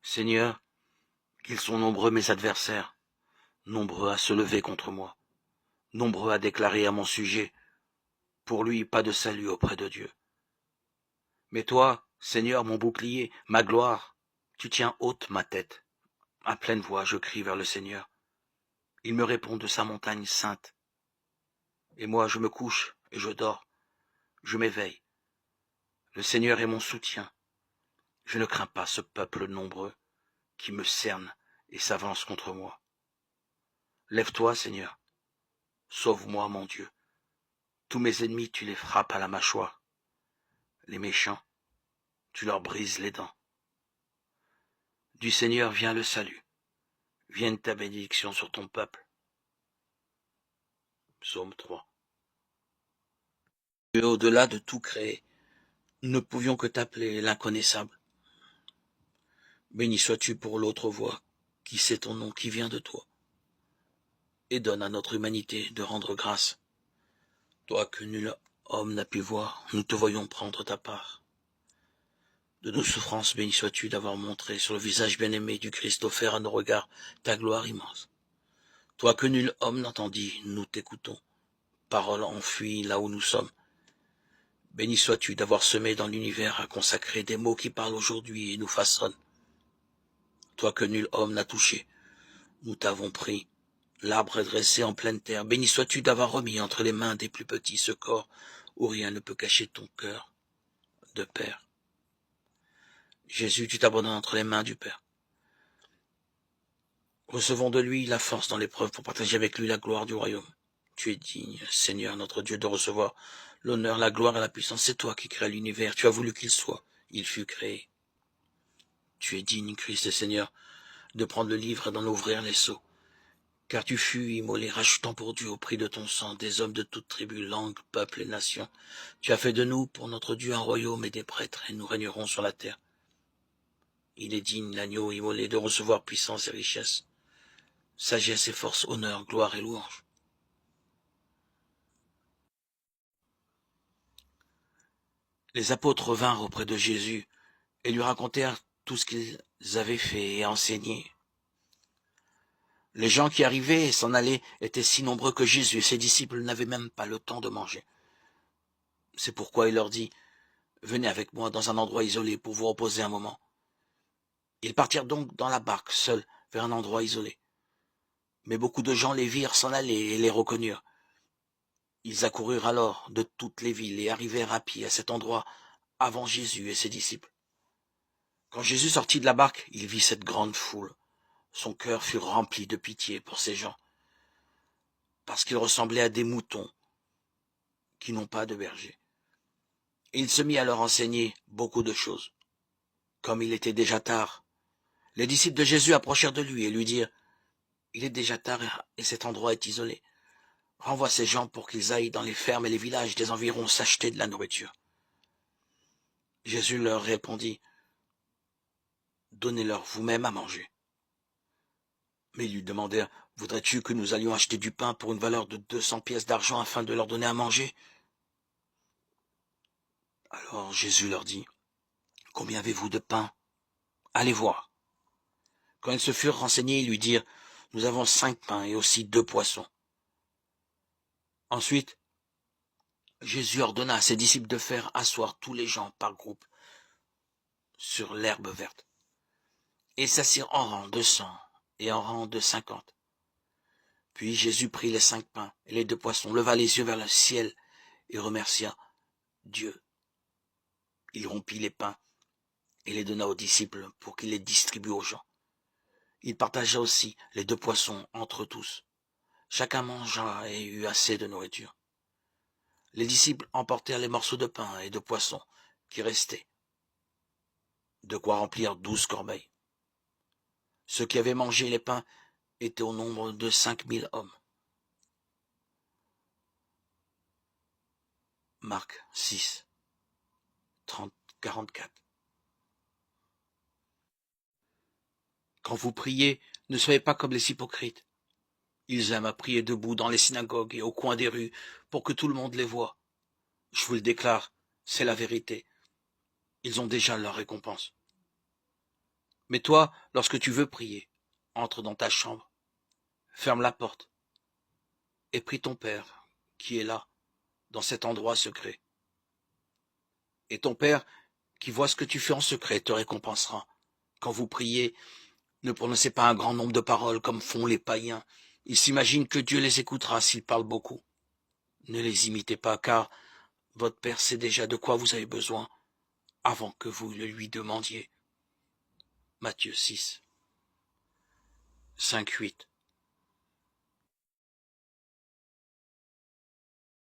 Seigneur, qu'ils sont nombreux mes adversaires, nombreux à se lever contre moi, nombreux à déclarer à mon sujet, pour lui pas de salut auprès de Dieu. Mais toi, Seigneur, mon bouclier, ma gloire, tu tiens haute ma tête. À pleine voix, je crie vers le Seigneur. Il me répond de sa montagne sainte. Et moi, je me couche et je dors, je m'éveille. Le Seigneur est mon soutien. Je ne crains pas ce peuple nombreux qui me cerne et s'avance contre moi. Lève-toi, Seigneur. Sauve-moi, mon Dieu. Tous mes ennemis, tu les frappes à la mâchoire. Les méchants, tu leur brises les dents. Du Seigneur vient le salut. Vienne ta bénédiction sur ton peuple. Psaume 3. Et au-delà de tout créé, nous ne pouvions que t'appeler l'inconnaissable. Béni sois-tu pour l'autre voix, qui sait ton nom, qui vient de toi. Et donne à notre humanité de rendre grâce. Toi que nul homme n'a pu voir, nous te voyons prendre ta part. De nos souffrances, béni sois-tu d'avoir montré sur le visage bien-aimé du Christ offert à nos regards ta gloire immense. Toi que nul homme n'entendit, nous t'écoutons. Parole enfuie là où nous sommes. Béni sois-tu d'avoir semé dans l'univers à consacrer des mots qui parlent aujourd'hui et nous façonnent. Toi que nul homme n'a touché, nous t'avons pris. L'arbre est dressé en pleine terre. Béni sois-tu d'avoir remis entre les mains des plus petits ce corps où rien ne peut cacher ton cœur de Père. Jésus, tu t'abandonnes entre les mains du Père. Recevons de lui la force dans l'épreuve pour partager avec lui la gloire du royaume. Tu es digne, Seigneur notre Dieu, de recevoir l'honneur, la gloire et la puissance. C'est toi qui crées l'univers. Tu as voulu qu'il soit. Il fut créé. Tu es digne, Christ et Seigneur, de prendre le livre et d'en ouvrir les sceaux. Car tu fus immolé, rachetant pour Dieu au prix de ton sang des hommes de toute tribu, langue, peuple et nation. Tu as fait de nous, pour notre Dieu, un royaume et des prêtres, et nous régnerons sur la terre. Il est digne, l'agneau immolé, de recevoir puissance et richesse, sagesse et force, honneur, gloire et louange. Les apôtres vinrent auprès de Jésus et lui racontèrent tout ce qu'ils avaient fait et enseigné. Les gens qui arrivaient et s'en allaient étaient si nombreux que Jésus et ses disciples n'avaient même pas le temps de manger. C'est pourquoi il leur dit, « Venez avec moi dans un endroit isolé pour vous reposer un moment. » Ils partirent donc dans la barque, seuls, vers un endroit isolé. Mais beaucoup de gens les virent s'en aller et les reconnurent. Ils accoururent alors de toutes les villes et arrivèrent à pied à cet endroit avant Jésus et ses disciples. Quand Jésus sortit de la barque, il vit cette grande foule. Son cœur fut rempli de pitié pour ces gens, parce qu'ils ressemblaient à des moutons qui n'ont pas de berger. Et il se mit à leur enseigner beaucoup de choses. Comme il était déjà tard, les disciples de Jésus approchèrent de lui et lui dirent, « Il est déjà tard et cet endroit est isolé. Renvoie ces gens pour qu'ils aillent dans les fermes et les villages des environs s'acheter de la nourriture. » Jésus leur répondit, « Donnez-leur vous-même à manger. » Mais ils lui demandèrent, « Voudrais-tu que nous allions acheter du pain pour une valeur de 200 pièces d'argent afin de leur donner à manger ?» Alors Jésus leur dit, « Combien avez-vous de pain? Allez voir. » Quand ils se furent renseignés, ils lui dirent, « Nous avons 5 pains et aussi 2 poissons. » Ensuite, Jésus ordonna à ses disciples de faire asseoir tous les gens par groupe sur l'herbe verte. Et ils s'assirent en rang de 100 et en rang de 50. Puis Jésus prit les 5 pains et les 2 poissons, leva les yeux vers le ciel et remercia Dieu. Il rompit les pains et les donna aux disciples pour qu'ils les distribuent aux gens. Il partagea aussi les 2 poissons entre tous. Chacun mangea et eut assez de nourriture. Les disciples emportèrent les morceaux de pain et de poisson qui restaient, de quoi remplir 12 corbeilles. Ceux qui avaient mangé les pains étaient au nombre de 5000 hommes. Marc 6, 30, 44. Quand vous priez, ne soyez pas comme les hypocrites. Ils aiment à prier debout dans les synagogues et au coin des rues pour que tout le monde les voie. Je vous le déclare, c'est la vérité. Ils ont déjà leur récompense. Mais toi, lorsque tu veux prier, entre dans ta chambre, ferme la porte, et prie ton Père, qui est là, dans cet endroit secret. Et ton Père, qui voit ce que tu fais en secret, te récompensera. Quand vous priez, ne prononcez pas un grand nombre de paroles comme font les païens. Ils s'imaginent que Dieu les écoutera s'ils parlent beaucoup. Ne les imitez pas, car votre Père sait déjà de quoi vous avez besoin avant que vous le lui demandiez. Matthieu 6, 5, 8.